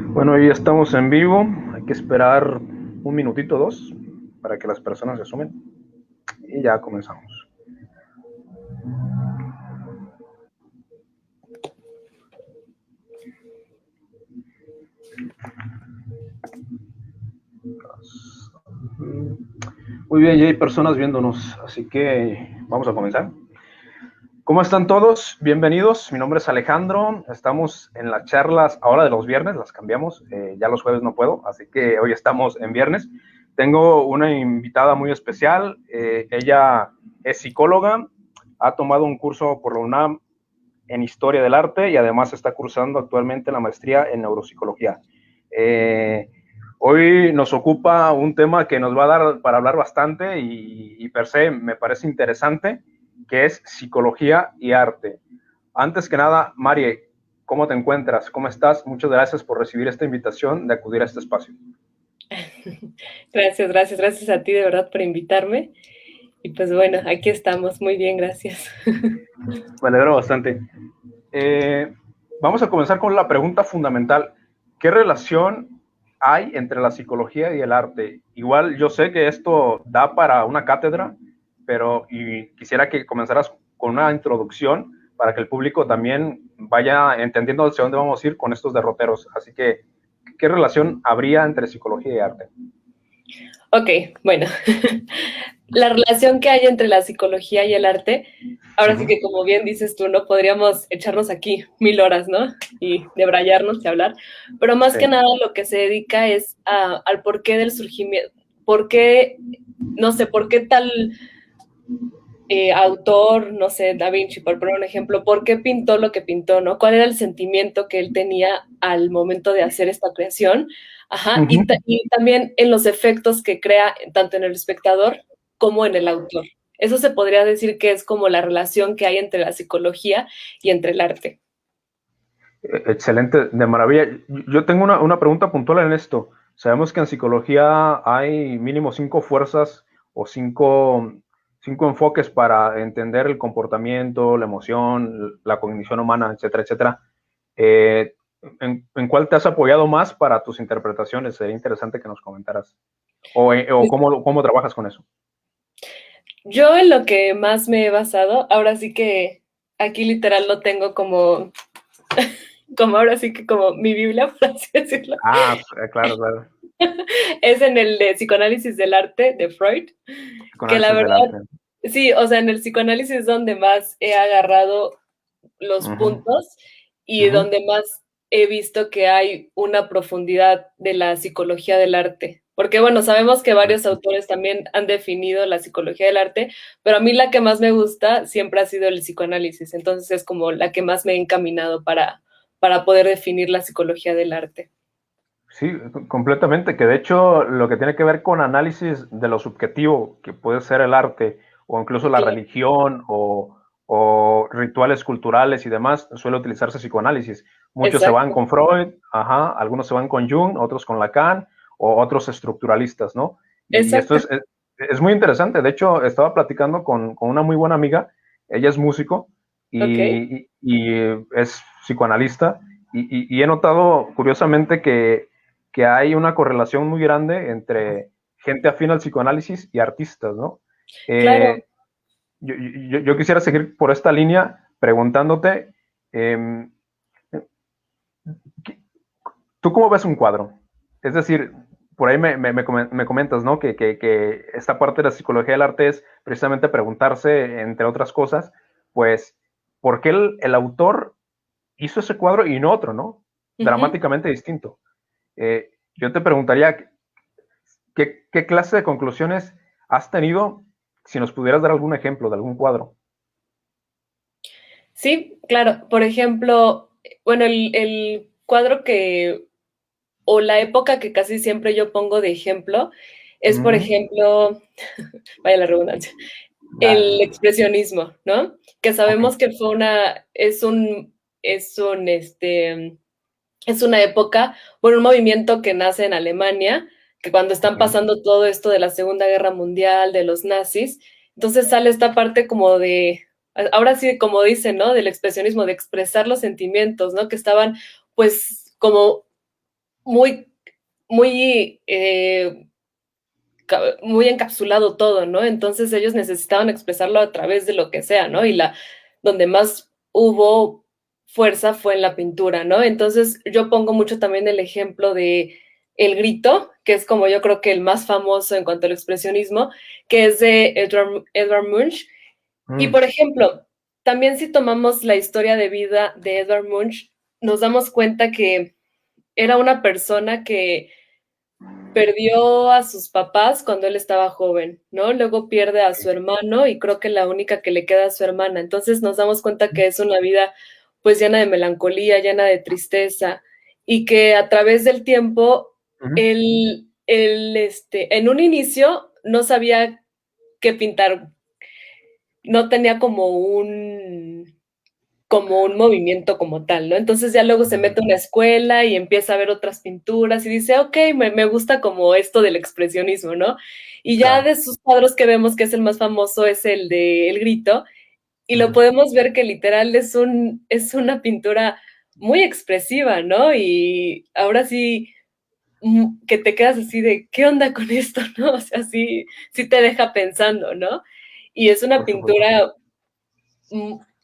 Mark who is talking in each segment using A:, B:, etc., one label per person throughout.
A: Bueno, ya estamos en vivo. Hay que esperar un minutito, dos, para que las personas se sumen. Y ya comenzamos. Muy bien, ya hay personas viéndonos, así que vamos a comenzar. ¿Cómo están todos? Bienvenidos. Mi nombre es Alejandro. Estamos en las charlas ahora de los viernes, las cambiamos. Ya los jueves no puedo, así que hoy estamos en viernes. Tengo una invitada muy especial. Ella es psicóloga, ha tomado un curso por la UNAM en Historia del Arte y además está cursando actualmente la maestría en Neuropsicología. Hoy nos ocupa un tema que nos va a dar para hablar bastante y per se me parece interesante, que es psicología y arte. Antes que nada, Mari, ¿cómo te encuentras? ¿Cómo estás? Muchas gracias por recibir esta invitación de acudir a este espacio.
B: Gracias a ti de verdad por invitarme. Y pues bueno, aquí estamos, muy bien, gracias.
A: Me alegro bastante. Vamos a comenzar con la pregunta fundamental. ¿Qué relación hay entre la psicología y el arte? Igual yo sé que esto da para una cátedra, pero quisiera que comenzaras con una introducción para que el público también vaya entendiendo hacia dónde vamos a ir con estos derroteros. Así que, ¿qué relación habría entre psicología y arte?
B: Ok, bueno, la relación que hay entre la psicología y el arte, ahora sí que como bien dices tú, no podríamos echarnos aquí 1000 horas, ¿no? Y debrayarnos y hablar, pero más
A: Sí.
B: que nada lo que se dedica es al porqué del surgimiento, por qué, no sé, por qué tal autor, no sé, Da Vinci, por poner un ejemplo, ¿por qué pintó lo que pintó, no? ¿Cuál era el sentimiento que él tenía al momento de hacer esta creación? Ajá, y también en los efectos que crea tanto en el espectador como en el autor. Eso se podría decir que es como la relación que hay entre la psicología y entre el arte.
A: Excelente, de maravilla. Yo tengo una pregunta puntual en esto. Sabemos que en psicología hay mínimo 5 fuerzas o cinco enfoques para entender el comportamiento, la emoción, la cognición humana, etcétera, etcétera. ¿En cuál te has apoyado más para tus interpretaciones? Sería interesante que nos comentaras. O cómo trabajas con eso.
B: Yo en lo que más me he basado, ahora sí que aquí literal lo tengo como ahora sí que como mi Biblia, por así decirlo.
A: Ah, claro, claro.
B: Es en el de psicoanálisis del arte de Freud, que la
A: Psicoanálisis del
B: verdad,
A: arte.
B: sí, o sea, en el psicoanálisis es donde más he agarrado los puntos y donde más he visto que hay una profundidad de la psicología del arte. Porque bueno, sabemos que varios autores también han definido la psicología del arte, pero a mí la que más me gusta siempre ha sido el psicoanálisis, entonces es como la que más me he encaminado para poder definir la psicología del arte.
A: Sí, completamente, que de hecho lo que tiene que ver con análisis de lo subjetivo, que puede ser el arte o incluso la
B: Claro,
A: religión o rituales culturales y demás, suele utilizarse psicoanálisis. Muchos se van
B: exacto,
A: con Freud, ajá, algunos se van con Jung, otros con Lacan o otros estructuralistas, ¿no? Y esto
B: exacto.
A: es muy interesante. De hecho, estaba platicando con una muy buena amiga, ella es músico
B: Ok,
A: y es psicoanalista y he notado curiosamente que hay una correlación muy grande entre gente afín al psicoanálisis y artistas, ¿no?
B: claro.
A: Eh, yo quisiera seguir por esta línea preguntándote, eh, ¿tú cómo ves un cuadro? Es decir, por ahí me comentas, ¿no? Que esta parte de la psicología del arte es precisamente preguntarse, entre otras cosas, pues, ¿por qué el autor hizo ese cuadro y no otro, ¿no?
B: Ujú.
A: Dramáticamente distinto. Yo te preguntaría, ¿qué clase de conclusiones has tenido si nos pudieras dar algún ejemplo de algún cuadro?
B: Sí, claro. Por ejemplo, bueno, el cuadro o la época que casi siempre yo pongo de ejemplo es, por
A: Mm,
B: ejemplo, vaya la redundancia, el expresionismo, ¿no? Que
A: ok.
B: sabemos que es una época, bueno, un movimiento que nace en Alemania, que cuando están
A: Okay.
B: pasando todo esto de la Segunda Guerra Mundial, de los nazis, entonces sale esta parte como de ahora sí, como dicen, ¿no? Del expresionismo, de expresar los sentimientos, ¿no? Que estaban, pues, como muy, muy, muy encapsulado todo, ¿no? Entonces ellos necesitaban expresarlo a través de lo que sea, ¿no? Y donde más hubo fuerza fue en la pintura, ¿no? Entonces yo pongo mucho también el ejemplo de El Grito, que es como yo creo que el más famoso en cuanto al expresionismo, que es de Edvard Munch. Y por ejemplo, también si tomamos la historia de vida de Edvard Munch, nos damos cuenta que era una persona que perdió a sus papás cuando él estaba joven, ¿no? Luego pierde a su hermano y creo que la única que le queda es su hermana. Entonces nos damos cuenta que es una vida pues llena de melancolía, llena de tristeza y que a través del tiempo en un inicio no sabía qué pintar, no tenía como un movimiento como tal, ¿no? Entonces ya luego se mete a una escuela y empieza a ver otras pinturas y dice, ok, me gusta como esto del expresionismo, ¿no? Y ya de sus cuadros que vemos que es el más famoso es el de El Grito, y lo podemos ver que literal es una pintura muy expresiva, ¿no? Y ahora sí que te quedas así de, ¿qué onda con esto, no? O sea, sí te deja pensando, ¿no? Y es una pintura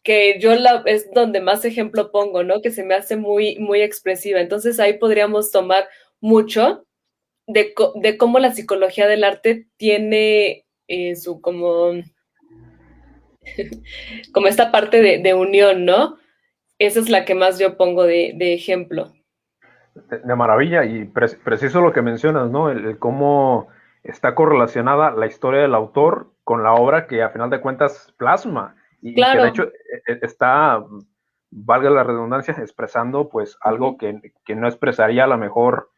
B: que yo es donde más ejemplo pongo, ¿no? Que se me hace muy, muy expresiva. Entonces ahí podríamos tomar mucho de cómo la psicología del arte tiene su como esta parte de unión, ¿no? Esa es la que más yo pongo de ejemplo.
A: De maravilla, y preciso lo que mencionas, ¿no? El cómo está correlacionada la historia del autor con la obra que a final de cuentas plasma, y que de
B: Claro.
A: hecho está, valga la redundancia, expresando pues algo que no expresaría a lo mejor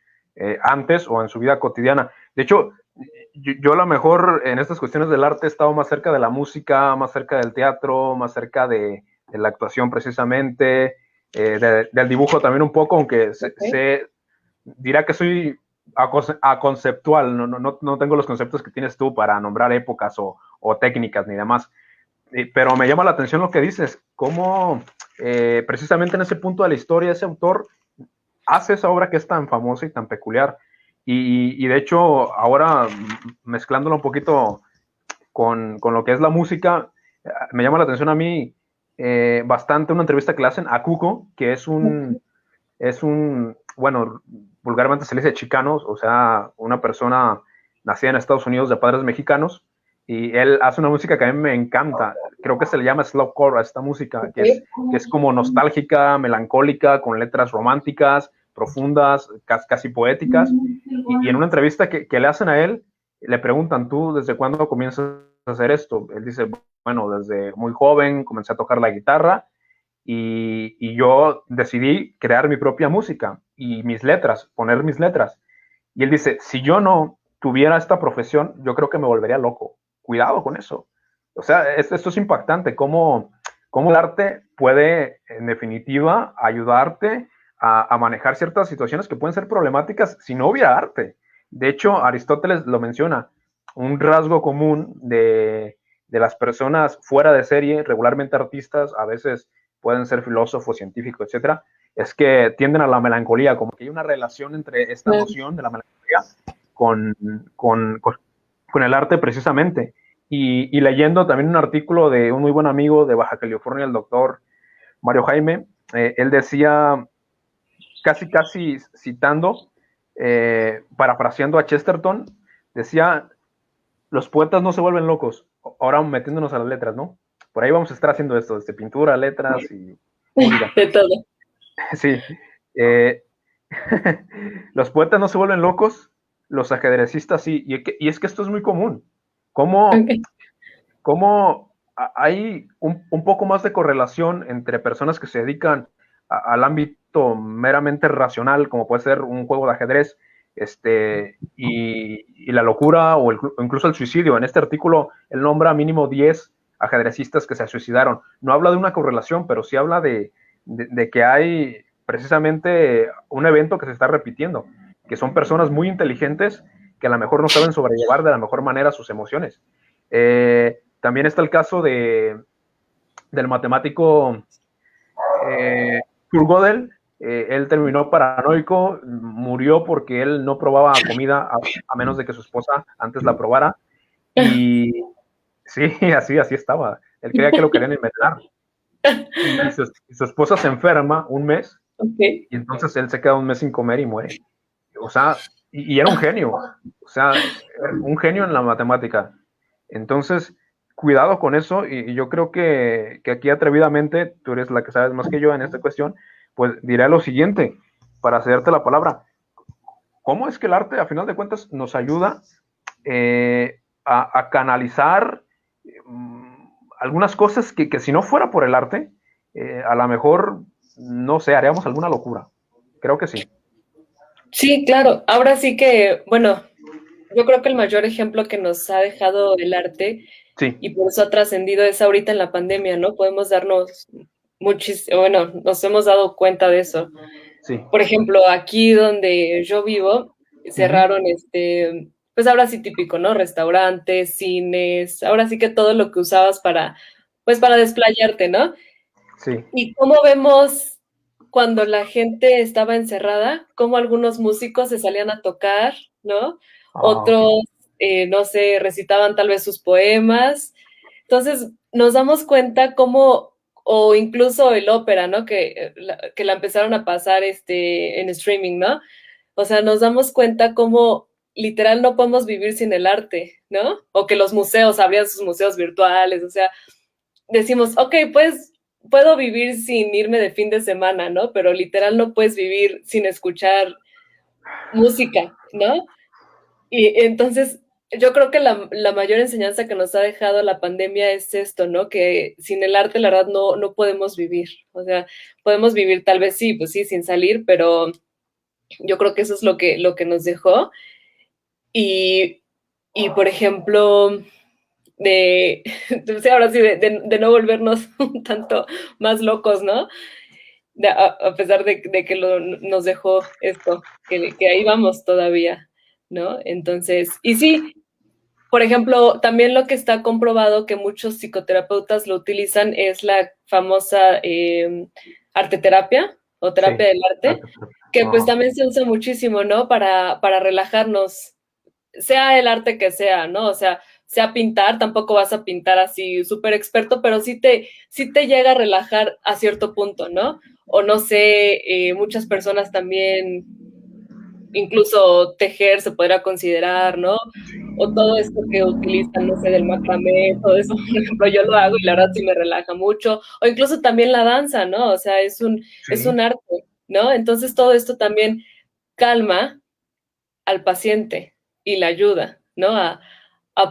A: antes o en su vida cotidiana. De hecho, yo a lo mejor en estas cuestiones del arte he estado más cerca de la música, más cerca del teatro, más cerca de la actuación precisamente, del dibujo también un poco, aunque dirá que soy aconceptual, no tengo los conceptos que tienes tú para nombrar épocas o técnicas ni demás. Pero me llama la atención lo que dices, cómo precisamente en ese punto de la historia ese autor hace esa obra que es tan famosa y tan peculiar. Y de hecho, ahora mezclándolo un poquito con lo que es la música, me llama la atención a mí bastante una entrevista que le hacen a Cuco, que bueno, vulgarmente se le dice chicano, o sea, una persona nacida en Estados Unidos de padres mexicanos, y él hace una música que a mí me encanta. Creo que se le llama slowcore a esta música, que es como nostálgica, melancólica, con letras románticas, profundas, casi poéticas. Y en una entrevista que le hacen a él, le preguntan, ¿tú desde cuándo comienzas a hacer esto? Él dice, bueno, desde muy joven comencé a tocar la guitarra, y yo decidí crear mi propia música y mis letras, poner mis letras. Y él dice, si yo no tuviera esta profesión, yo creo que me volvería loco. Cuidado con eso. O sea, esto es impactante, cómo el arte puede, en definitiva, ayudarte a manejar ciertas situaciones que pueden ser problemáticas si no hubiera arte. De hecho, Aristóteles lo menciona, un rasgo común de las personas fuera de serie, regularmente artistas, a veces pueden ser filósofos, científicos, etcétera, es que tienden a la melancolía, como que hay una relación entre esta noción de la melancolía con, con, con el arte precisamente. Y leyendo también un artículo de un muy buen amigo de Baja California, el doctor Mario Jaime, él decía, casi citando, parafraseando a Chesterton, decía, los poetas no se vuelven locos, ahora metiéndonos a las letras, ¿no? Por ahí vamos a estar haciendo esto, desde pintura, letras y música.
B: De todo.
A: Sí. Los poetas no se vuelven locos, los ajedrecistas sí. Y es que esto es muy común. ¿Cómo, cómo hay un poco más de correlación entre personas que se dedican al ámbito meramente racional, como puede ser un juego de ajedrez, y la locura o incluso el suicidio? En este artículo él nombra mínimo 10 ajedrecistas que se suicidaron. No habla de una correlación, pero sí habla de que hay precisamente un evento que se está repitiendo, que son personas muy inteligentes que a lo mejor no saben sobrellevar de la mejor manera sus emociones. También está el caso de del matemático Kurt Gödel. Él terminó paranoico, murió porque él no probaba comida a menos de que su esposa antes la probara. Y sí, así estaba. Él creía que lo querían envenenar. Y su esposa se enferma un mes,
B: Okay.
A: y entonces él se queda un mes sin comer y muere. O sea, y era un genio. O sea, un genio en la matemática. Entonces, cuidado con eso, y yo creo que aquí atrevidamente, tú eres la que sabes más que yo en esta cuestión, pues diré lo siguiente, para cederte la palabra. ¿Cómo es que el arte, a final de cuentas, nos ayuda a canalizar algunas cosas que si no fuera por el arte, a lo mejor, no sé, haríamos alguna locura? Creo que sí.
B: Sí, claro. Ahora sí que, bueno, yo creo que el mayor ejemplo que nos ha dejado el arte
A: Sí,
B: y por eso ha trascendido es ahorita en la pandemia, ¿no? Podemos darnos muchísimo, bueno, nos hemos dado cuenta de eso.
A: sí.
B: Por ejemplo, aquí donde yo vivo,
A: Uh-huh.
B: cerraron pues ahora sí típico, ¿no? Restaurantes, cines, ahora sí que todo lo que usabas pues para desplayarte, ¿no?
A: Sí.
B: Y cómo vemos cuando la gente estaba encerrada, cómo algunos músicos se salían a tocar, ¿no?
A: Ah, ok.
B: Otros, no sé, recitaban tal vez sus poemas. Entonces, nos damos cuenta cómo, o incluso el ópera, ¿no? Que la empezaron a pasar en streaming, ¿no? O sea, nos damos cuenta cómo literal no podemos vivir sin el arte, ¿no? O que los museos abrían sus museos virtuales, o sea, decimos, ok, pues puedo vivir sin irme de fin de semana, ¿no? Pero literal no puedes vivir sin escuchar música, ¿no? Y entonces yo creo que la mayor enseñanza que nos ha dejado la pandemia es esto, ¿no? Que sin el arte, la verdad, no podemos vivir. O sea, podemos vivir tal vez sí, pues sí, sin salir, pero yo creo que eso es lo que nos dejó. Y, y por ejemplo, de, ahora sí, de no volvernos un tanto más locos, ¿no? A pesar de que nos dejó esto, que ahí vamos todavía, ¿no? Entonces, y sí, por ejemplo, también lo que está comprobado que muchos psicoterapeutas lo utilizan es la famosa arteterapia o
A: Sí.
B: terapia del arte, que pues
A: Ajá.
B: también se usa muchísimo, ¿no? Para relajarnos, sea el arte que sea, ¿no? O sea pintar, tampoco vas a pintar así súper experto, pero sí te llega a relajar a cierto punto, ¿no? O no sé, muchas personas también, incluso tejer se podría considerar, ¿no? O todo esto que utilizan, no sé, del macramé, todo eso, por ejemplo, yo lo hago y la verdad sí me relaja mucho. O incluso también la danza, ¿no? O sea, es
A: Sí,
B: un arte, ¿no? Entonces todo esto también calma al paciente y la ayuda, ¿no?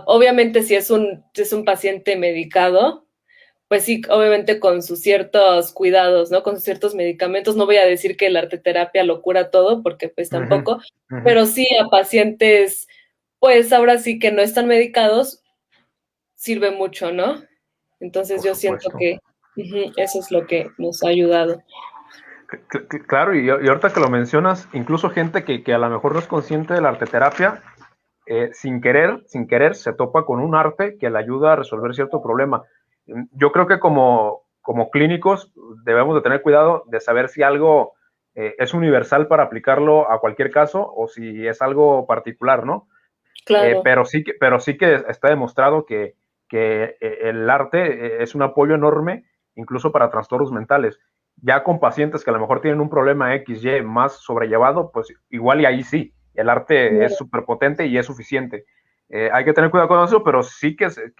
B: Obviamente si es un paciente medicado, pues sí, obviamente con sus ciertos cuidados, ¿no? Con sus ciertos medicamentos. No voy a decir que la arteterapia lo cura todo, porque pues
A: uh-huh,
B: tampoco,
A: uh-huh,
B: pero sí a pacientes, pues ahora sí que no están medicados, sirve mucho, ¿no? Entonces
A: por
B: yo siento
A: supuesto.
B: que eso es lo que nos ha ayudado.
A: Claro, y ahorita que lo mencionas, incluso gente que a lo mejor no es consciente de la arteterapia, sin querer, se topa con un arte que le ayuda a resolver cierto problema. Yo creo que como clínicos debemos de tener cuidado de saber si algo es universal para aplicarlo a cualquier caso o si es algo particular, ¿no?
B: Claro,
A: Pero sí que está demostrado que el arte es un apoyo enorme, incluso para trastornos mentales. Ya con pacientes que a lo mejor tienen un problema X, Y más sobrellevado, pues igual y ahí sí, el arte es súper potente y es suficiente. Hay que tener cuidado con eso, pero sí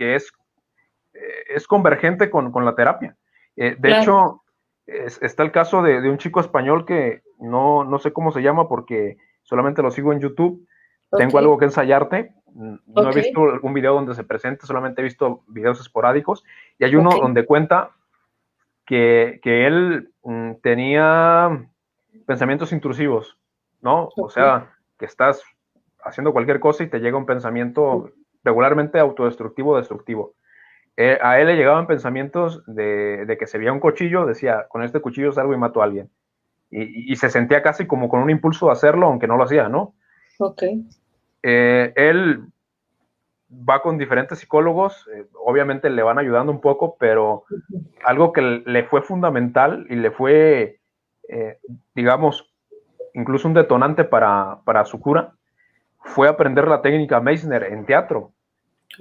A: es convergente con la terapia. De
B: claro,
A: hecho, está el caso de un chico español que no sé cómo se llama porque solamente lo sigo en YouTube.
B: ok,
A: Tengo algo que ensayarte. No he
B: ok,
A: visto un video donde se presente, solamente he visto videos esporádicos. Y hay
B: ok,
A: uno donde cuenta que él tenía pensamientos intrusivos, ¿no? O
B: ok,
A: sea, que estás haciendo cualquier cosa y te llega un pensamiento regularmente autodestructivo o destructivo. A él le llegaban pensamientos de que se veía un cuchillo, decía, con este cuchillo salgo y mato a alguien. Y se sentía casi como con un impulso de hacerlo, aunque no lo hacía, ¿no?
B: ok,
A: Él va con diferentes psicólogos, obviamente le van ayudando un poco, pero algo que le fue fundamental y le fue, digamos, incluso un detonante para su cura, fue aprender la técnica Meissner en teatro,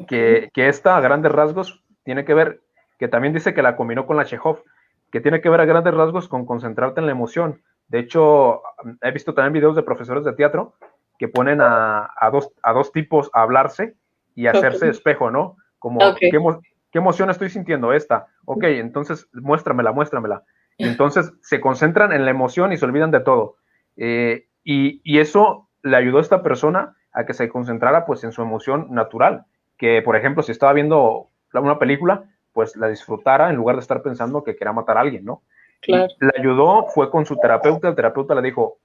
A: que esta a grandes rasgos tiene que ver, que también dice que la combinó con la Chekhov, que tiene que ver a grandes rasgos con concentrarte en la emoción. De hecho, he visto también videos de profesores de teatro que ponen a dos tipos a hablarse y a hacerse espejo, ¿no? Como, ¿qué emoción estoy sintiendo esta? Ok, entonces muéstramela. Y entonces se concentran en la emoción y se olvidan de todo. Y eso le ayudó a esta persona a que se concentrara pues en su emoción natural. Que, por ejemplo, si estaba viendo una película, pues la disfrutara en lugar de estar pensando que quería matar a alguien, ¿no?
B: Claro.
A: Y le ayudó, fue con su terapeuta, el terapeuta le dijo,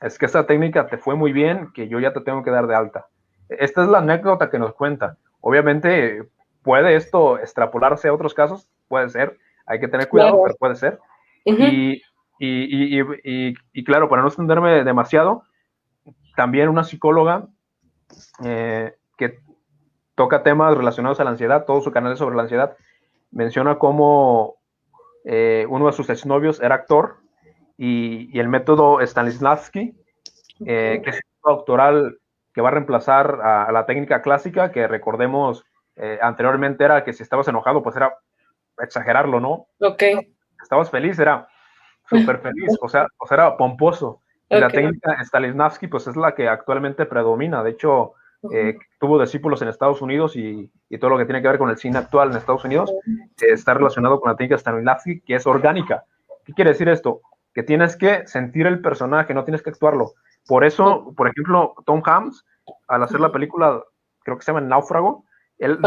A: es que esta técnica te fue muy bien, que yo ya te tengo que dar de alta. Esta es la anécdota que nos cuenta. Obviamente, ¿puede esto extrapolarse a otros casos? Puede ser, hay que tener cuidado, claro, pero puede ser. Y claro, para no extenderme demasiado, también una psicóloga que toca temas relacionados a la ansiedad, todo su canal es sobre la ansiedad, menciona cómo uno de sus exnovios era actor y el método Stanislavski, que es un doctoral que va a reemplazar a la técnica clásica, que recordemos anteriormente era que si estabas enojado, pues era exagerarlo, ¿no? Estabas feliz, era súper feliz, o sea, era pomposo. Y la técnica Stanislavski, pues es la que actualmente predomina. De hecho, tuvo discípulos en Estados Unidos y todo lo que tiene que ver con el cine actual en Estados Unidos está relacionado con la técnica Stanislavski, que es orgánica. ¿Qué quiere decir esto? Que tienes que sentir el personaje, no tienes que actuarlo. Por eso, por ejemplo, Tom Hanks, al hacer la película, creo que se llama El Náufrago, él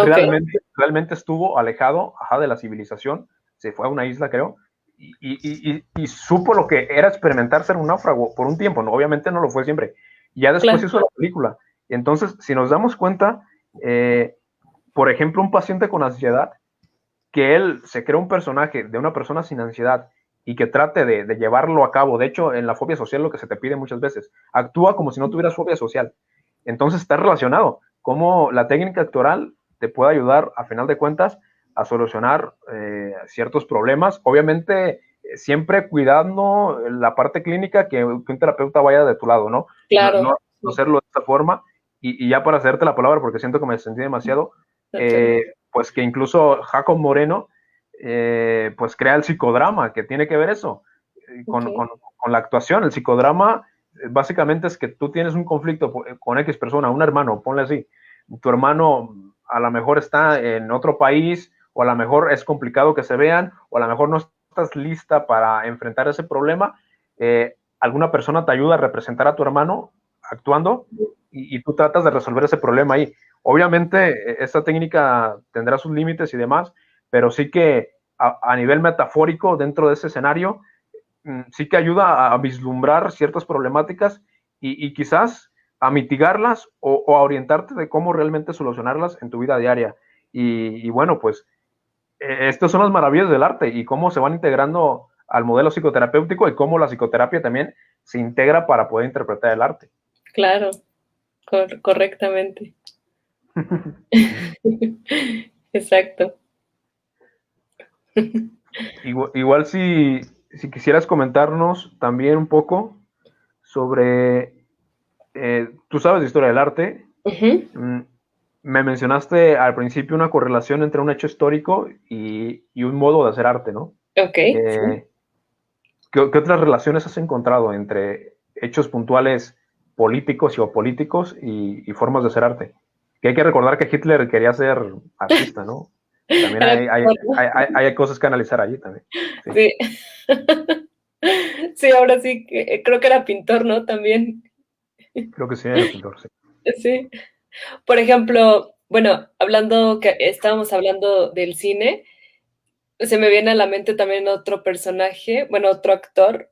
A: realmente estuvo alejado de la civilización, se fue a una isla, creo, y supo lo que era experimentar ser un náufrago por un tiempo, ¿no? Obviamente no lo fue siempre. Ya después hizo la película. Entonces, si nos damos cuenta, por ejemplo, un paciente con ansiedad, que él se crea un personaje de una persona sin ansiedad y que trate de llevarlo a cabo. De hecho, en la fobia social lo que se te pide muchas veces, actúa como si no tuvieras fobia social. Entonces está relacionado. Cómo la técnica actoral te puede ayudar, a final de cuentas, a solucionar ciertos problemas. Obviamente, siempre cuidando la parte clínica, que un terapeuta vaya de tu lado, ¿no?
B: Claro.
A: No hacerlo de esta forma. Y ya para hacerte la palabra, porque siento que me sentí demasiado, pues que incluso Jacob Moreno, pues crea el psicodrama, que tiene que ver eso, con la actuación. El psicodrama básicamente es que tú tienes un conflicto con X persona, un hermano, ponle así. Tu hermano a lo mejor está en otro país, o a lo mejor es complicado que se vean, o a lo mejor no estás lista para enfrentar ese problema. Alguna persona te ayuda a representar a tu hermano actuando y tú tratas de resolver ese problema ahí. Obviamente, esta técnica tendrá sus límites y demás, pero sí que a nivel metafórico, dentro de ese escenario, sí que ayuda a vislumbrar ciertas problemáticas y quizás a mitigarlas o a orientarte de cómo realmente solucionarlas en tu vida diaria. Y bueno, pues estas son las maravillas del arte y cómo se van integrando al modelo psicoterapéutico y cómo la psicoterapia también se integra para poder interpretar el arte.
B: Claro, correctamente. Exacto.
A: Igual si quisieras comentarnos también un poco sobre, tú sabes de historia del arte, me mencionaste al principio una correlación entre un hecho histórico y un modo de hacer arte, ¿no?
B: Sí.
A: ¿Qué otras relaciones has encontrado entre hechos puntuales políticos y opolíticos y formas de hacer arte? Que hay que recordar que Hitler quería ser artista, ¿no? También hay cosas que analizar allí también.
B: Sí. Sí, ahora sí, creo que era pintor, ¿no? También.
A: Creo que sí, era pintor, sí.
B: Sí. Por ejemplo, bueno, estábamos hablando del cine, se me viene a la mente también otro personaje, bueno, otro actor,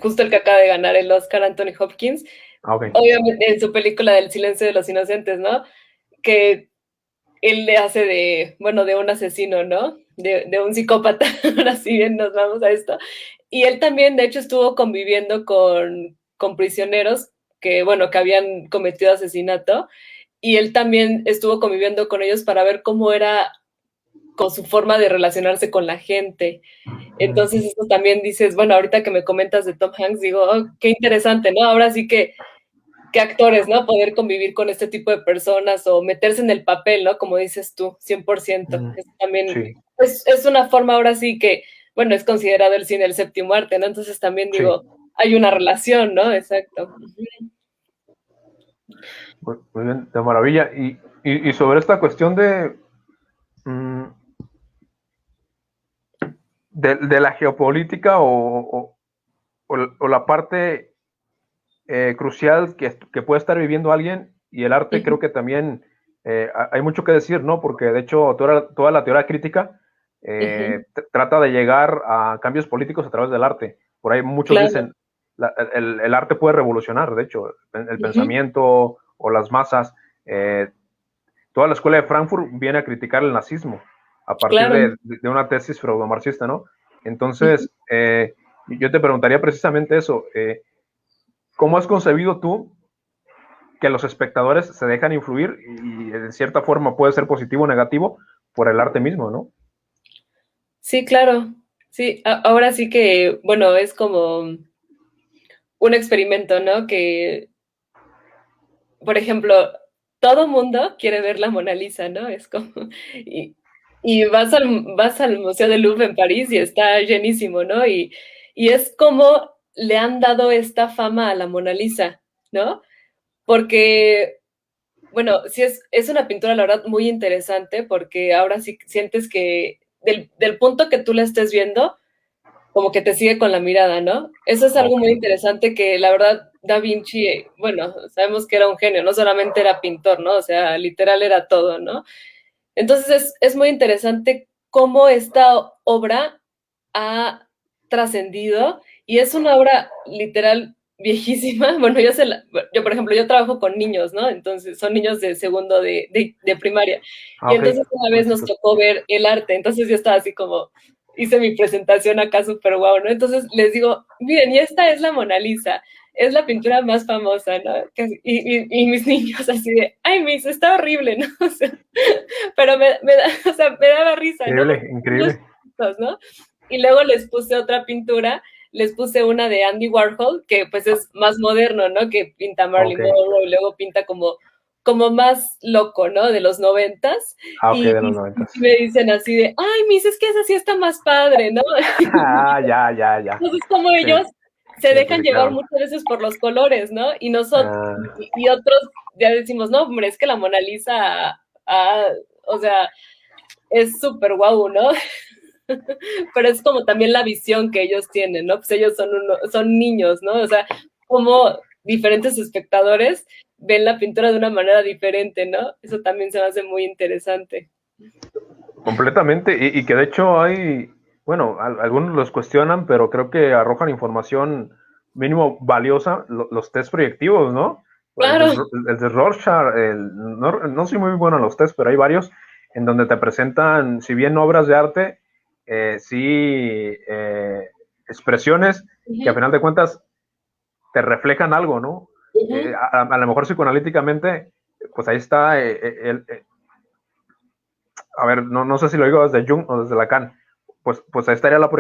B: justo el que acaba de ganar el Oscar, Anthony Hopkins, obviamente en su película del Silencio de los Inocentes, ¿no? Que él le hace de un asesino, ¿no? De un psicópata, ahora sí bien nos vamos a esto. Y él también, de hecho, estuvo conviviendo con prisioneros que habían cometido asesinato y él también estuvo conviviendo con ellos para ver cómo era con su forma de relacionarse con la gente. Entonces, eso también dices, bueno, ahorita que me comentas de Tom Hanks, digo, oh, qué interesante, ¿no? Ahora sí que actores, ¿no? Poder convivir con este tipo de personas o meterse en el papel, ¿no? Como dices tú, 100%. Eso también
A: Sí,
B: es una forma ahora sí que, bueno, es considerado el cine el séptimo arte, ¿no? Entonces también
A: sí.
B: digo, hay una relación, ¿no? Exacto.
A: Muy bien, de maravilla. Y sobre esta cuestión mm, de la geopolítica o la parte crucial que puede estar viviendo alguien y el arte, creo que también hay mucho que decir, ¿no? Porque de hecho toda la teoría crítica trata de llegar a cambios políticos a través del arte. Por ahí muchos
B: Claro.
A: dicen, el arte puede revolucionar, de hecho, el pensamiento o las masas. Toda la escuela de Frankfurt viene a criticar el nazismo a partir
B: Claro.
A: de una tesis freudomarxista, ¿no? Entonces, yo te preguntaría precisamente eso. ¿Cómo has concebido tú que los espectadores se dejan influir y en cierta forma puede ser positivo o negativo por el arte mismo, ¿no?
B: Sí, claro. Sí, ahora sí que, bueno, es como un experimento, ¿no? Que, por ejemplo, todo mundo quiere ver la Mona Lisa, ¿no? Es como, y, y vas al Museo del Louvre en París y está llenísimo, ¿no? Y es como le han dado esta fama a la Mona Lisa, ¿no? Porque, bueno, sí es una pintura, la verdad, muy interesante, porque ahora sí sientes que del punto que tú la estés viendo, como que te sigue con la mirada, ¿no? Eso es algo
A: Ok.
B: muy interesante que la verdad Da Vinci, bueno, sabemos que era un genio, no solamente era pintor, ¿no? O sea, literal era todo, ¿no? Entonces es muy interesante cómo esta obra ha trascendido y es una obra literal viejísima. Bueno, yo, por ejemplo, yo trabajo con niños, ¿no? Entonces son niños de segundo de primaria.
A: Ah,
B: Y
A: ok.
B: entonces una vez nos tocó ver el arte, entonces yo estaba así como, hice mi presentación acá súper guau, ¿no? Entonces les digo, miren, y esta es la Mona Lisa, es la pintura más famosa, ¿no? Y mis niños así de, ay, Miss, está horrible, ¿no? O sea, pero o sea, me daba risa, ¿no?
A: Increíble,
B: Porque son niños
A: increíble.
B: chiquitos, ¿no? Y luego les puse otra pintura, les puse una de Andy Warhol, que pues es más moderno, ¿no? Que pinta
A: Ok.
B: Marilyn Monroe y luego pinta como más loco, ¿no? De los 90s.
A: Ah, ok,
B: Y,
A: de los
B: y
A: noventas.
B: me dicen así de, ay, Miss, es que esa sí está más padre, ¿no?
A: Ah, ya, ya, ya.
B: Entonces, como
A: Sí,
B: ellos se
A: sí, sí,
B: dejan
A: sí,
B: llevar
A: claro.
B: muchas veces por los colores, ¿no? Y nosotros,
A: Ah,
B: y otros ya decimos, no, hombre, es que la Mona Lisa, o sea, es súper guau, ¿no? Pero es como también la visión que ellos tienen, ¿no? Pues ellos son niños, ¿no? O sea, como diferentes espectadores ven la pintura de una manera diferente, ¿no? Eso también se me hace muy interesante.
A: completamente. Y que de hecho hay, bueno, algunos los cuestionan, pero creo que arrojan información mínimo valiosa, los test proyectivos, ¿no?
B: Claro.
A: El de Rorschach, no soy muy bueno en los test, pero hay varios en donde te presentan, si bien obras de arte, sí expresiones que a
B: Uh-huh,
A: final de cuentas te reflejan algo, ¿no?
B: uh-huh.
A: A lo mejor psicoanalíticamente, pues ahí está a ver, no sé si lo digo desde Jung o desde Lacan, pues ahí estaría la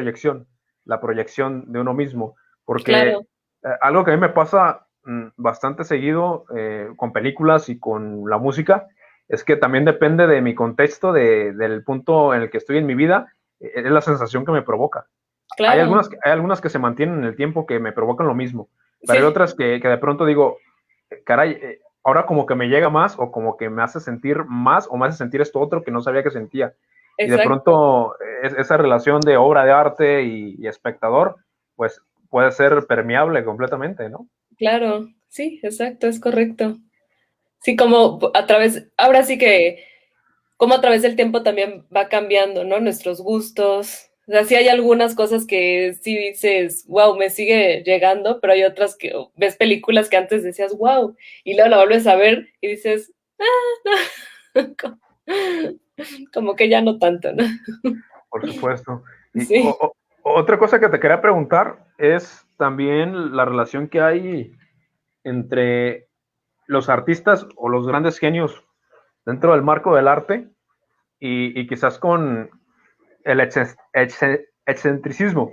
A: proyección de uno mismo, porque
B: Claro.
A: algo que a mí me pasa bastante seguido con películas y con la música, es que también depende de mi contexto, del punto en el que estoy en mi vida, es la sensación que me provoca.
B: Claro.
A: Hay algunas que se mantienen en el tiempo que me provocan lo mismo, pero hay
B: Sí,
A: otras que de pronto digo, caray, ahora como que me llega más o como que me hace sentir más o me hace sentir esto otro que no sabía que sentía. Y de
B: exacto.
A: pronto esa relación de obra de arte y espectador, pues puede ser permeable completamente, ¿no?
B: Claro. Sí, exacto, es correcto. Sí, como a través, ahora sí que, como a través del tiempo también va cambiando, ¿no? Nuestros gustos. O sea, sí hay algunas cosas que sí dices, wow, me sigue llegando, pero hay otras que ves películas que antes decías, wow, y luego la vuelves a ver y dices, como, como que ya no tanto, ¿no?
A: Por supuesto. Y
B: Sí.
A: otra cosa que te quería preguntar es también la relación que hay entre los artistas o los grandes genios dentro del marco del arte y quizás con el excentricismo,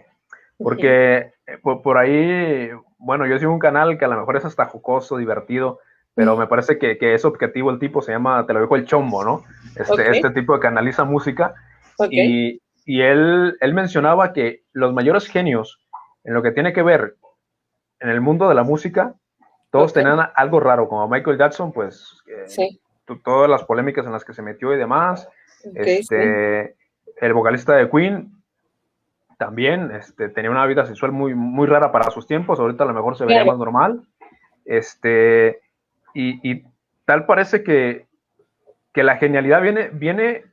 A: porque por ahí, bueno, yo sigo un canal que a lo mejor es hasta jocoso, divertido, pero me parece que es objetivo el tipo, se llama, te lo dijo el Chombo, ¿no? Este tipo que analiza música y él mencionaba que los mayores genios en lo que tiene que ver en el mundo de la música, todos tenían algo raro, como Michael Jackson, pues todas las polémicas en las que se metió y demás, el vocalista de Queen también tenía una vida sexual muy, muy rara para sus tiempos, ahorita a lo mejor se vería más normal, y tal parece que la genialidad viene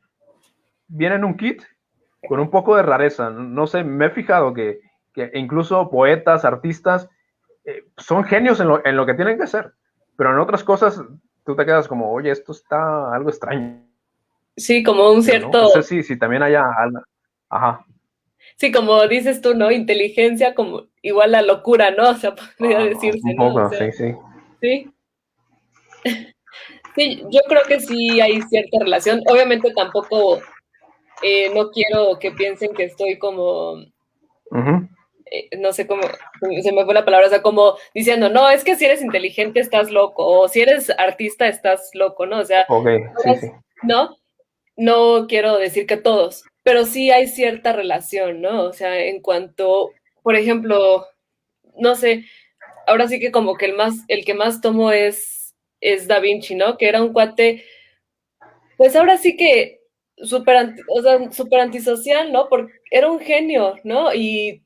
A: en un kit con un poco de rareza. No sé, me he fijado que incluso poetas, artistas, son genios en lo que tienen que ser, pero en otras cosas tú te quedas como, oye, esto está algo extraño.
B: Sí, como un cierto...
A: No sé si también haya... Ajá.
B: Sí, como dices tú, ¿no? Inteligencia como igual a locura, ¿no? O sea, podría decirse,
A: un poco,
B: ¿no? O sea,
A: sí.
B: Sí. Sí, yo creo que sí hay cierta relación. Obviamente tampoco no quiero que piensen que estoy como, no sé cómo, se me fue la palabra, o sea, como diciendo, no, es que si eres inteligente estás loco, o si eres artista estás loco, ¿no? O sea,
A: sí.
B: No quiero decir que todos, pero sí hay cierta relación, ¿no? O sea, en cuanto, por ejemplo, no sé, ahora sí que como que el que más tomo es Da Vinci, ¿no? Que era un cuate, pues ahora sí que o sea, súper antisocial, ¿no? Porque era un genio, ¿no? Y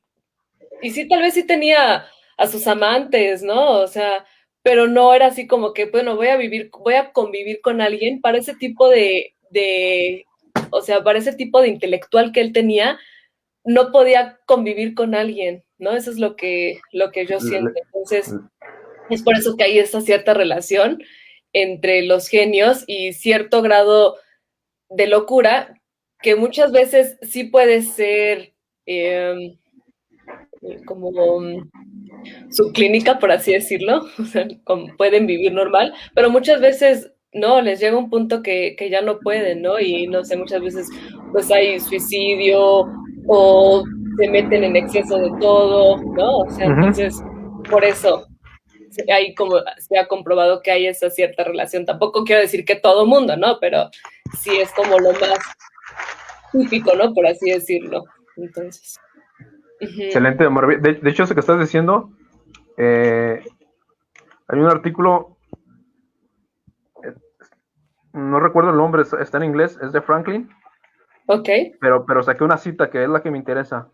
B: sí, tal vez sí tenía a sus amantes, ¿no? O sea, pero no era así como que, bueno, voy a convivir con alguien para ese tipo o sea, para ese tipo de intelectual que él tenía, no podía convivir con alguien, ¿no? Eso es lo que yo siento. Entonces, es por eso que hay esa cierta relación entre los genios y cierto grado de locura que muchas veces sí puede ser como subclínica, por así decirlo, o sea, pueden vivir normal, pero muchas veces no, les llega un punto que ya no pueden, ¿no? Y no sé, muchas veces pues hay suicidio o se meten en exceso de todo, ¿no? O sea, entonces, por eso se ha comprobado que hay esa cierta relación. Tampoco quiero decir que todo mundo, ¿no? Pero sí es como lo más típico, ¿no? Por así decirlo. Entonces.
A: Excelente, de hecho, eso que estás diciendo, hay un artículo, no recuerdo el nombre, está en inglés, es de Franklin.
B: Ok.
A: Pero saqué una cita que es la que me interesa.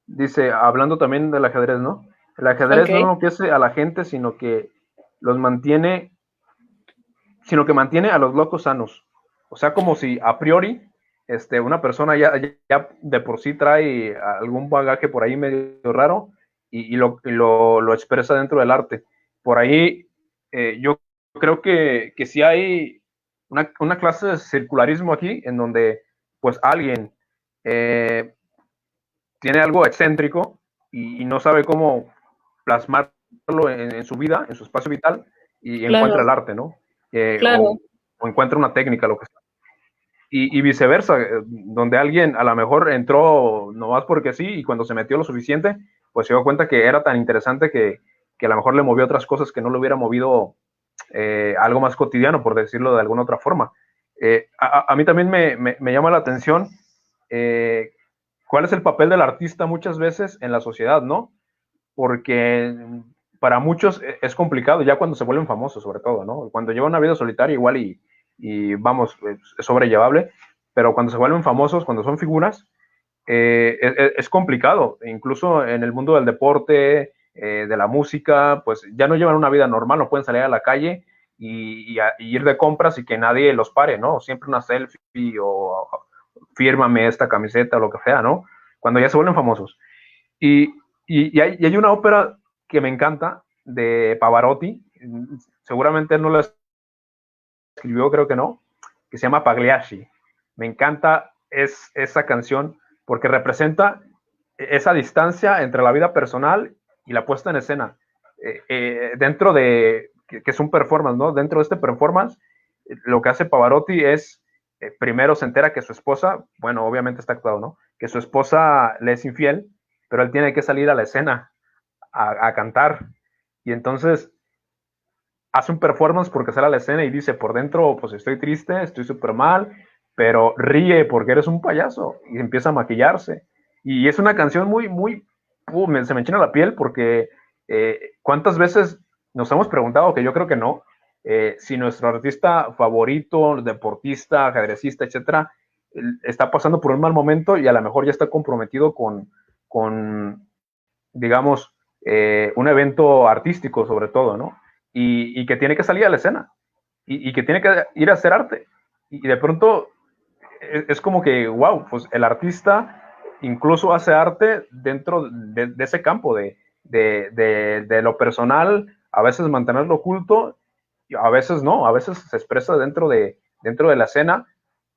A: Dice, hablando también del ajedrez, ¿no? El ajedrez no enloquece a la gente, sino que mantiene a los locos sanos. O sea, como si a priori una persona ya de por sí trae algún bagaje por ahí medio raro y lo expresa dentro del arte. Por ahí yo creo que sí hay una clase de circularismo aquí en donde pues alguien tiene algo excéntrico y no sabe cómo plasmarlo en su vida, en su espacio vital y encuentra el arte, ¿no? O encuentra una técnica, lo que sea. Y viceversa, donde alguien a lo mejor entró nomás porque sí y cuando se metió lo suficiente, pues se dio cuenta que era tan interesante que a lo mejor le movió otras cosas que no le hubiera movido algo más cotidiano, por decirlo de alguna otra forma. A mí también me llama la atención cuál es el papel del artista muchas veces en la sociedad, ¿no? Porque para muchos es complicado, ya cuando se vuelven famosos, sobre todo, ¿no? Cuando llevan una vida solitaria, igual y vamos, es sobrellevable, pero cuando se vuelven famosos, cuando son figuras, es complicado. Incluso en el mundo del deporte, de la música, pues ya no llevan una vida normal, no pueden salir a la calle y ir de compras y que nadie los pare, ¿no? Siempre una selfie o fírmame esta camiseta o lo que sea, ¿no? Cuando ya se vuelven famosos. Y hay una ópera que me encanta de Pavarotti, seguramente no la escribió, creo que no, que se llama Pagliacci. Me encanta esa canción porque representa esa distancia entre la vida personal y la puesta en escena. Dentro de que es un performance, ¿no? Dentro de este performance, lo que hace Pavarotti es, primero se entera que su esposa, bueno, obviamente está actuado, ¿no? Que su esposa le es infiel, pero él tiene que salir a la escena a cantar. Y entonces hace un performance porque sale a la escena y dice, por dentro, pues estoy triste, estoy súper mal, pero ríe porque eres un payaso. Y empieza a maquillarse. Y es una canción se me enchina la piel porque ¿cuántas veces nos hemos preguntado, que yo creo que no, si nuestro artista favorito, deportista, ajedrecista, etcétera, está pasando por un mal momento y a lo mejor ya está comprometido con digamos, un evento artístico sobre todo, ¿no? Y que tiene que salir a la escena y que tiene que ir a hacer arte. Y de pronto es como que, wow, pues el artista incluso hace arte dentro de ese campo de lo personal, a veces mantenerlo oculto, y a veces no, a veces se expresa dentro de la escena,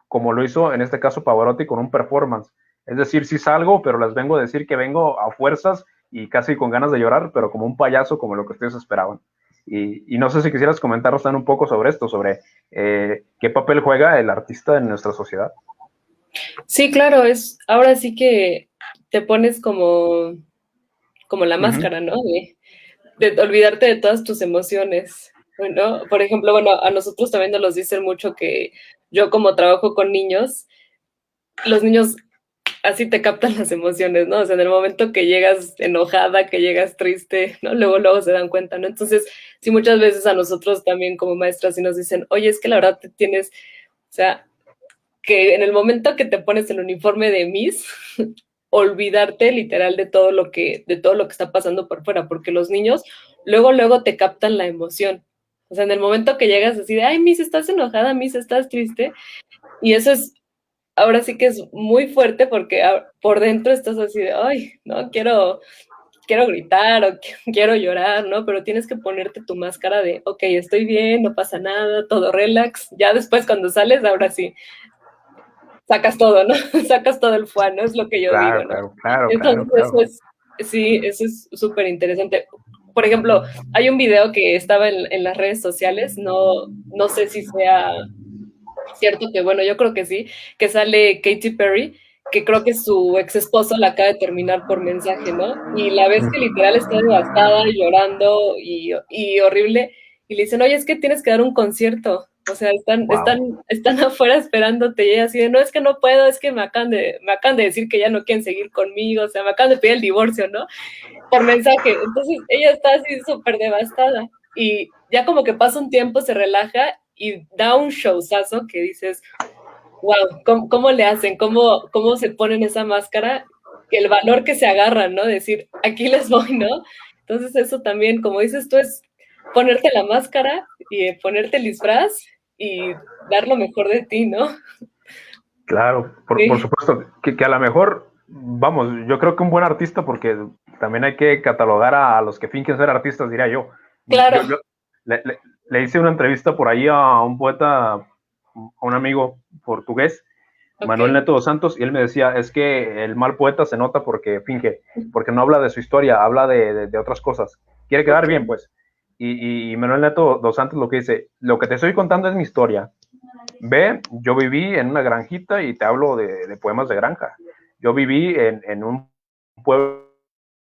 A: como lo hizo en este caso Pavarotti con un performance. Es decir, sí salgo, pero les vengo a decir que vengo a fuerzas y casi con ganas de llorar, pero como un payaso, como lo que ustedes esperaban. Y no sé si quisieras comentarnos un poco sobre esto, sobre qué papel juega el artista en nuestra sociedad.
B: Sí, claro, ahora sí que te pones como la máscara, ¿no? De olvidarte de todas tus emociones, ¿no? Por ejemplo, bueno, a nosotros también nos los dicen mucho que yo como trabajo con niños, los niños así te captan las emociones, ¿no? O sea, en el momento que llegas enojada, que llegas triste, ¿no? Luego se dan cuenta, ¿no? Entonces, sí, muchas veces a nosotros también como maestras sí nos dicen, oye, es que la verdad te tienes, o sea, que en el momento que te pones el uniforme de Miss, olvidarte literal de todo lo que está pasando por fuera, porque los niños luego te captan la emoción. O sea, en el momento que llegas así de, ay, Miss, estás enojada, Miss, estás triste, y eso es, ahora sí que es muy fuerte porque por dentro estás así de, ay, no, quiero gritar o quiero llorar, ¿no? Pero tienes que ponerte tu máscara de, ok, estoy bien, no pasa nada, todo relax. Ya después cuando sales, ahora sí, sacas todo, ¿no? Sacas todo el fuá, ¿no? Es lo que yo digo, ¿no? Entonces, sí, eso es súper interesante. Por ejemplo, hay un video que estaba en las redes sociales, no sé si sea cierto que, bueno, yo creo que sí, que sale Katy Perry, que creo que su ex esposo la acaba de terminar por mensaje, ¿no? Y la ves que literal está devastada, llorando y horrible, y le dicen, oye, es que tienes que dar un concierto. O sea, están afuera esperándote y ella así de, no, es que no puedo, es que me acaban de decir que ya no quieren seguir conmigo, o sea, me acaban de pedir el divorcio, ¿no? Por mensaje. Entonces ella está así súper devastada y ya como que pasa un tiempo, se relaja y da un showzazo que dices, wow, ¿cómo le hacen? ¿Cómo se ponen esa máscara? El valor que se agarran, ¿no? Decir, aquí les voy, ¿no? Entonces eso también, como dices tú, es ponerte la máscara y ponerte el disfraz y dar lo mejor de ti, ¿no?
A: Claro, por
B: Sí,
A: supuesto, que a lo mejor, vamos, yo creo que un buen artista, porque también hay que catalogar a los que fingen ser artistas, diría yo.
B: claro.
A: Yo le hice una entrevista por ahí a un poeta, a un amigo portugués,
B: Ok.
A: Manuel Neto dos Santos, y él me decía, es que el mal poeta se nota porque finge, porque no habla de su historia, habla de otras cosas. Quiere quedar
B: Ok.
A: bien, pues. Y Manuel Neto dos Santos lo que dice, lo que te estoy contando es mi historia. Ve, yo viví en una granjita y te hablo de poemas de granja. Yo viví en un pueblo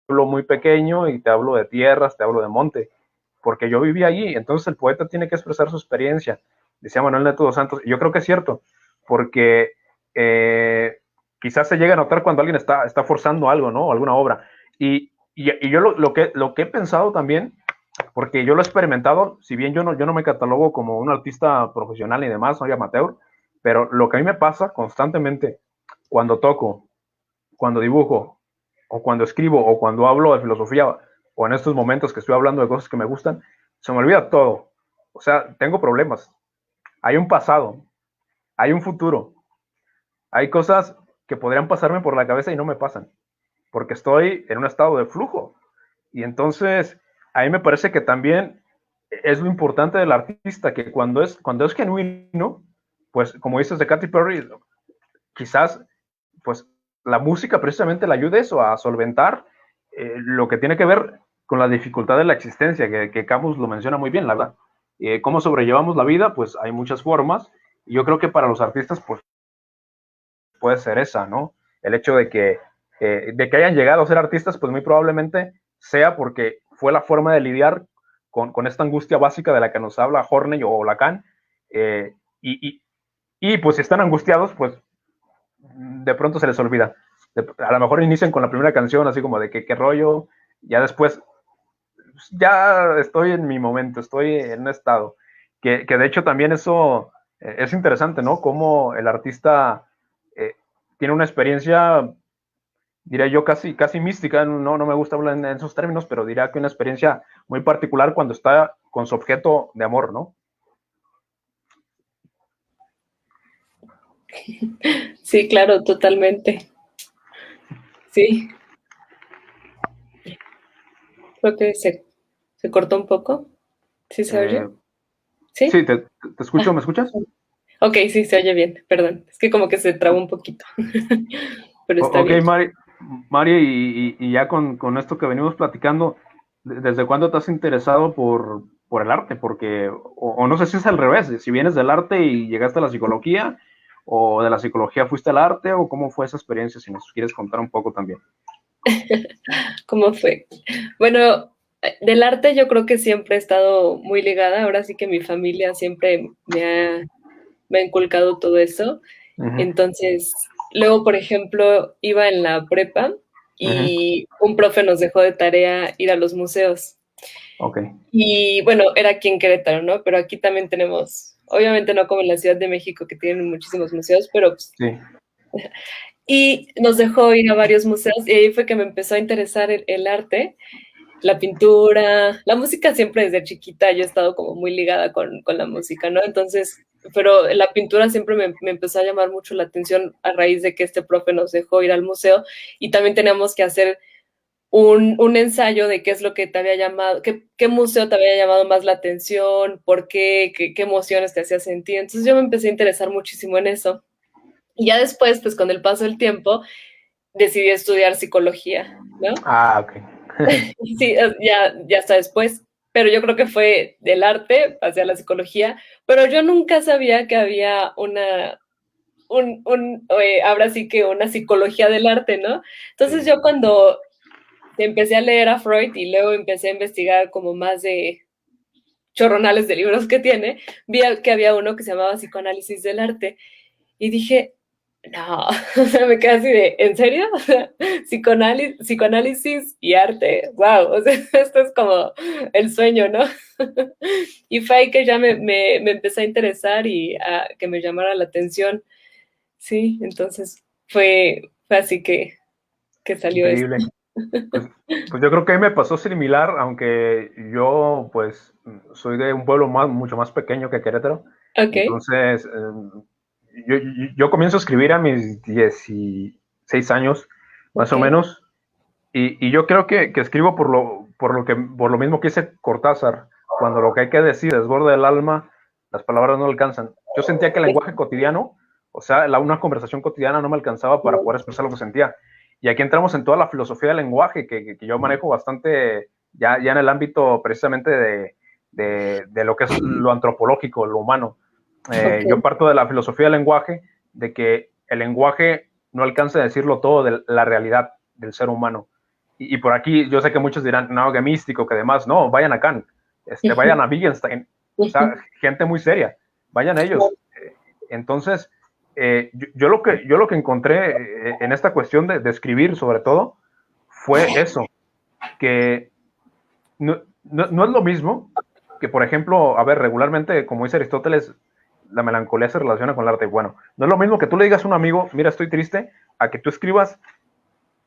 A: muy pequeño y te hablo de tierras, te hablo de monte, porque yo viví allí. Entonces el poeta tiene que expresar su experiencia, decía Manuel Neto dos Santos. Yo creo que es cierto, porque quizás se llega a notar cuando alguien está forzando algo, ¿no? Alguna obra. Y yo lo que he pensado también, porque yo lo he experimentado, si bien yo no me catalogo como un artista profesional ni demás, soy amateur, pero lo que a mí me pasa constantemente cuando toco, cuando dibujo, o cuando escribo, o cuando hablo de filosofía, o en estos momentos que estoy hablando de cosas que me gustan, se me olvida todo. O sea, tengo problemas. Hay un pasado, hay un futuro, hay cosas que podrían pasarme por la cabeza y no me pasan, porque estoy en un estado de flujo. Y entonces, a mí me parece que también es lo importante del artista, que cuando es genuino, pues como dices de Katy Perry, quizás pues la música precisamente le ayude eso, a solventar lo que tiene que ver con la dificultad de la existencia, que Camus lo menciona muy bien, la verdad. ¿Cómo sobrellevamos la vida? Pues hay muchas formas, y yo creo que para los artistas, pues puede ser esa, ¿no? El hecho de que hayan llegado a ser artistas, pues muy probablemente sea porque fue la forma de lidiar con esta angustia básica de la que nos habla Horney o Lacan, eh, y pues si están angustiados, pues de pronto se les olvida. A lo mejor inician con la primera canción así como de que qué rollo, ya después ya estoy en mi momento, estoy en un estado. Que de hecho también eso es interesante, ¿no? Cómo el artista tiene una experiencia, diría yo, casi mística, no me gusta hablar en esos términos, pero diría que una experiencia muy particular cuando está con su objeto de amor, ¿no?
B: Sí, claro, totalmente. Sí, creo que se cortó un poco. ¿Sí se oye? ¿Sí?
A: Sí, te escucho,
B: Ah,
A: ¿me escuchas?
B: ok, sí, se oye bien, perdón. Es que como que se trabó un poquito, pero está
A: Ok,
B: bien.
A: Mari, y ya con esto que venimos platicando, ¿desde cuándo te has interesado por el arte? Porque, o no sé si es al revés, si vienes del arte y llegaste a la psicología, o de la psicología fuiste al arte, o cómo fue esa experiencia, si nos quieres contar un poco también.
B: ¿Cómo fue? Bueno, del arte yo creo que siempre he estado muy ligada. Ahora sí que mi familia siempre me ha inculcado todo eso.
A: Ujú,
B: Entonces, luego, por ejemplo, iba en la prepa
A: ujú,
B: y un profe nos dejó de tarea ir a los museos.
A: ok,
B: Y bueno, era aquí en Querétaro, ¿no? Pero aquí también tenemos, obviamente no como en la Ciudad de México que tienen muchísimos museos, pero pues,
A: sí,
B: y nos dejó ir a varios museos y ahí fue que me empezó a interesar el arte, la pintura, la música siempre desde chiquita yo he estado como muy ligada con la música, ¿no? Entonces, pero la pintura siempre me empezó a llamar mucho la atención a raíz de que este profe nos dejó ir al museo y también teníamos que hacer un ensayo de qué es lo que te había llamado, qué museo te había llamado más la atención, por qué emociones te hacía sentir. Entonces yo me empecé a interesar muchísimo en eso. Y ya después, pues con el paso del tiempo, decidí estudiar psicología, ¿no?
A: ok,
B: Sí, ya hasta después, pero yo creo que fue del arte hacia la psicología, pero yo nunca sabía que había ahora sí que una psicología del arte, ¿no? Entonces
A: sí,
B: yo cuando empecé a leer a Freud y luego empecé a investigar como más de chorronales de libros que tiene, vi que había uno que se llamaba Psicoanálisis del Arte y dije, no, o sea, me quedé así de, ¿en serio? Psicoanálisis y arte, wow, o sea, esto es como el sueño, ¿no? Y fue ahí que ya me empecé a interesar y a que me llamara la atención, sí, entonces fue así que salió esto.
A: increíble. Pues, pues yo creo que a mí me pasó similar, aunque yo pues soy de un pueblo mucho más pequeño que Querétaro.
B: Ok,
A: Entonces, yo, yo comienzo a escribir a mis 16 años, más
B: ok,
A: o menos, y yo creo que escribo por lo mismo que dice Cortázar, cuando lo que hay que decir desborda el alma, las palabras no alcanzan. Yo sentía que el lenguaje cotidiano, o sea, una conversación cotidiana no me alcanzaba para poder expresar lo que sentía. Y aquí entramos en toda la filosofía del lenguaje que yo manejo bastante ya en el ámbito precisamente de lo que es lo antropológico, lo humano.
B: ok.
A: Yo parto de la filosofía del lenguaje, de que el lenguaje no alcanza a decirlo todo de la realidad del ser humano. Y por aquí yo sé que muchos dirán, no, que místico, que demás. No, vayan a Kant, vayan a Wittgenstein, o sea, gente muy seria, vayan a ellos. Entonces, yo lo que encontré en esta cuestión de escribir, sobre todo, fue eso, que no es lo mismo que, por ejemplo, a ver, regularmente, como dice Aristóteles, la melancolía se relaciona con el arte. Bueno, no es lo mismo que tú le digas a un amigo, mira, estoy triste, a que tú escribas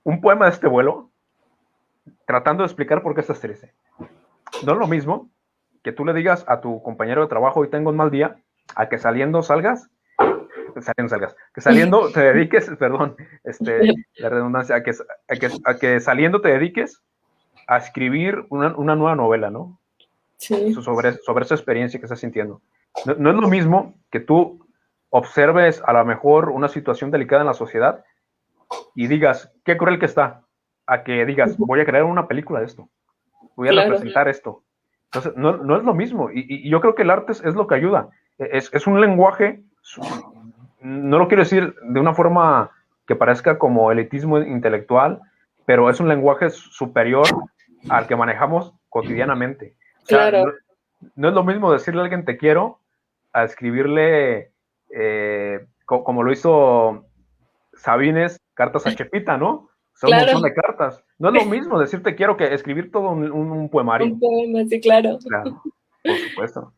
A: un poema de este vuelo tratando de explicar por qué estás triste. No es lo mismo que tú le digas a tu compañero de trabajo, hoy tengo un mal día, a que que saliendo te dediques, perdón, la redundancia, a que saliendo te dediques a escribir una nueva novela, ¿no?
B: Sí.
A: Sobre esa experiencia que estás sintiendo. No es lo mismo que tú observes a lo mejor una situación delicada en la sociedad y digas, qué cruel que está, a que digas, voy a crear una película de esto. voy a representar esto. Entonces, no es lo mismo. Y yo creo que el arte es lo que ayuda. Es un lenguaje, no lo quiero decir de una forma que parezca como elitismo intelectual, pero es un lenguaje superior al que manejamos cotidianamente. O sea, no es lo mismo decirle a alguien te quiero a escribirle, como lo hizo Sabines, cartas a Chepita, ¿no? Son un montón de cartas. No es lo mismo decir te quiero que escribir todo un poemario.
B: Un poema, sí, claro.
A: Claro, por supuesto.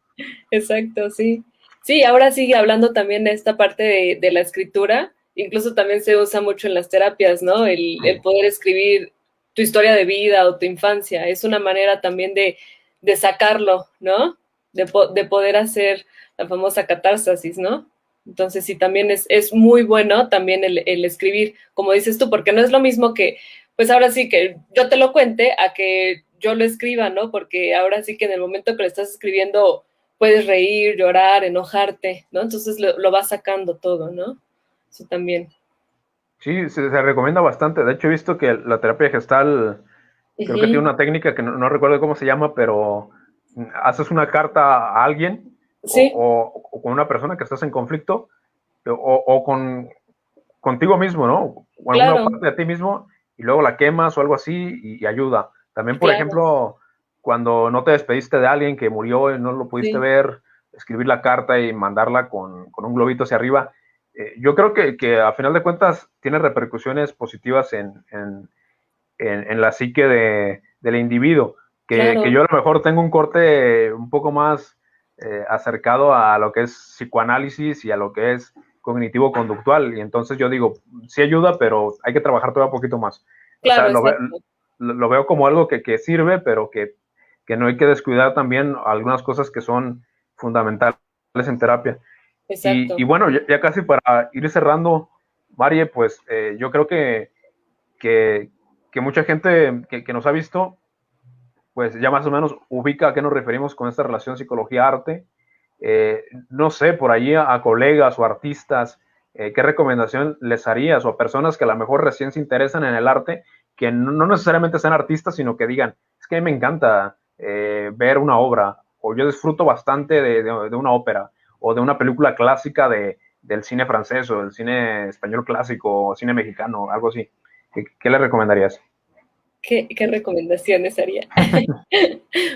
B: Exacto, sí. Sí, ahora sigue hablando también de esta parte de la escritura, incluso también se usa mucho en las terapias, ¿no? El poder escribir tu historia de vida o tu infancia, es una manera también de sacarlo, ¿no? De poder hacer la famosa catarsis, ¿no? Entonces sí, también es muy bueno también el escribir, como dices tú, porque no es lo mismo que, pues ahora sí que yo te lo cuente a que yo lo escriba, ¿no? Porque ahora sí que en el momento que lo estás escribiendo puedes reír, llorar, enojarte, ¿no? Entonces lo vas sacando todo, ¿no? Eso también.
A: Sí, se recomienda bastante. De hecho, he visto que la terapia gestal, creo que tiene una técnica que no recuerdo cómo se llama, pero haces una carta a alguien
B: Sí.
A: o con una persona que estás en conflicto o contigo mismo, ¿no? O alguna parte de ti mismo y luego la quemas o algo así y ayuda. También, por ejemplo, cuando no te despediste de alguien que murió y no lo pudiste ver, escribir la carta y mandarla con un globito hacia arriba. Yo creo que a final de cuentas tiene repercusiones positivas en la psique del individuo. Que yo a lo mejor tengo un corte un poco más acercado a lo que es psicoanálisis y a lo que es cognitivo-conductual. Y entonces yo digo, sí ayuda, pero hay que trabajar todavía un poquito más.
B: Claro,
A: O sea, lo veo como algo que sirve, pero que no hay que descuidar también algunas cosas que son fundamentales en terapia. Y bueno, ya casi para ir cerrando, Marie, pues yo creo que mucha gente que nos ha visto, pues ya más o menos ubica a qué nos referimos con esta relación psicología-arte. No sé, por allí a colegas o artistas, ¿qué recomendación les harías? O a personas que a lo mejor recién se interesan en el arte, que no necesariamente sean artistas, sino que digan, es que a mí me encanta ver una obra, o yo disfruto bastante de una ópera, o de una película clásica del cine francés, o del cine español clásico, o cine mexicano, algo así. ¿Qué le recomendarías?
B: ¿Qué recomendaciones haría?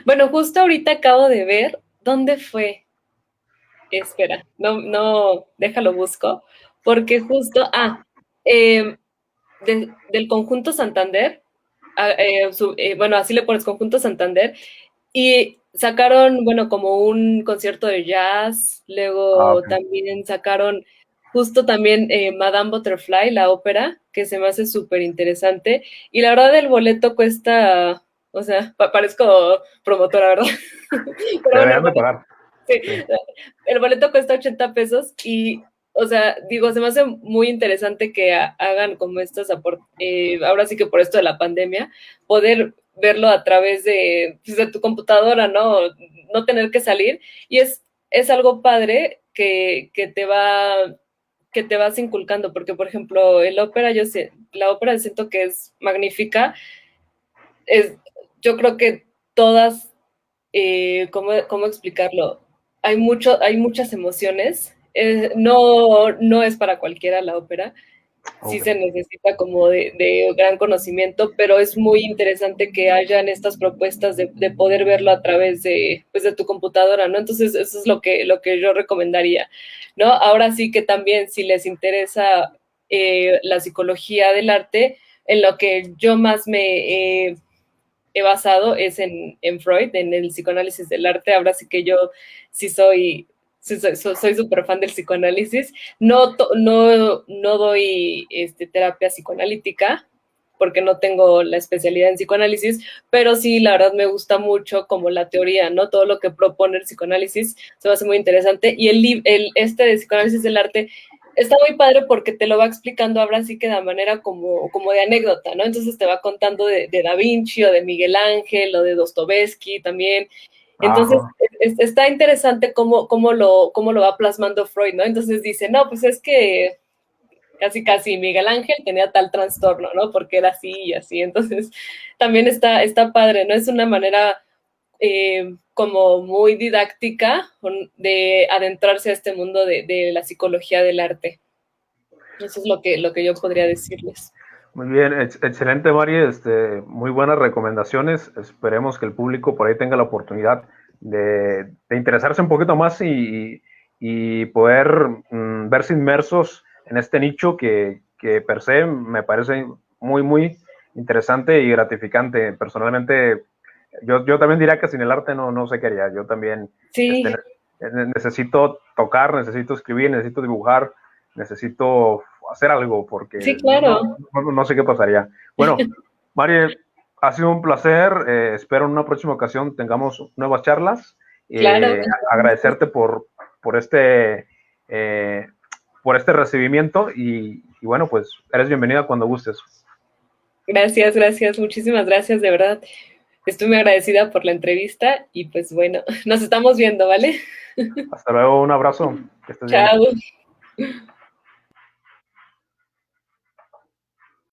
B: Bueno, justo ahorita acabo de ver, ¿dónde fue? Espera, no, déjalo busco, porque justo, del Conjunto Santander, bueno, así le pones Conjunto Santander, y sacaron, bueno, como un concierto de jazz, luego también sacaron justo también Madame Butterfly, la ópera, que se me hace súper interesante, y la verdad el boleto cuesta, o sea, parezco promotora, ¿verdad? Pero bueno,
A: Deberían de pagar.
B: sí, el boleto cuesta 80 pesos y, o sea, digo, se me hace muy interesante que hagan como estos aportes, ahora sí que por esto de la pandemia, poder verlo a través pues, de tu computadora, ¿no? No tener que salir. Y es algo padre que te vas inculcando, porque, por ejemplo, la ópera siento que es magnífica. Yo creo que todas, ¿cómo explicarlo? Hay muchas emociones. No es para cualquiera la ópera. Sí se necesita como de gran conocimiento, pero es muy interesante que hayan estas propuestas de poder verlo a través pues de tu computadora, ¿no? Entonces, eso es lo que yo recomendaría, ¿no? Ahora sí que también, si les interesa la psicología del arte, en lo que yo más me he basado es en Freud, en el psicoanálisis del arte. Ahora sí que yo sí soy súper fan del psicoanálisis. No doy terapia psicoanalítica porque no tengo la especialidad en psicoanálisis, pero sí, la verdad me gusta mucho como la teoría, ¿no? Todo lo que propone el psicoanálisis se me hace muy interesante. Y este de psicoanálisis del arte está muy padre porque te lo va explicando ahora sí que de manera como de anécdota, ¿no? Entonces te va contando de Da Vinci o de Miguel Ángel o de Dostoevsky también. Entonces está interesante cómo lo va plasmando Freud, ¿no? Entonces dice, no, pues es que casi casi Miguel Ángel tenía tal trastorno, ¿no? Porque era así y así. Entonces, también está padre, ¿no? Es una manera como muy didáctica de adentrarse a este mundo de la psicología del arte. Eso es lo que yo podría decirles.
A: Muy bien, excelente, Mari, muy buenas recomendaciones. Esperemos que el público por ahí tenga la oportunidad de interesarse un poquito más y poder verse inmersos en este nicho que per se me parece muy, muy interesante y gratificante. Personalmente, yo también diría que sin el arte no sé qué haría. Yo también
B: Sí.
A: necesito tocar, necesito escribir, necesito dibujar, necesito hacer algo porque
B: Sí, claro.
A: no sé qué pasaría. Bueno, Mari, ha sido un placer. Espero en una próxima ocasión tengamos nuevas charlas.
B: Claro.
A: Agradecerte por este por este recibimiento y bueno, pues eres bienvenida cuando gustes.
B: Gracias, muchísimas gracias, de verdad. Estoy muy agradecida por la entrevista y pues bueno, nos estamos viendo, ¿vale?
A: Hasta luego, un abrazo, que estés bien.
B: Chao.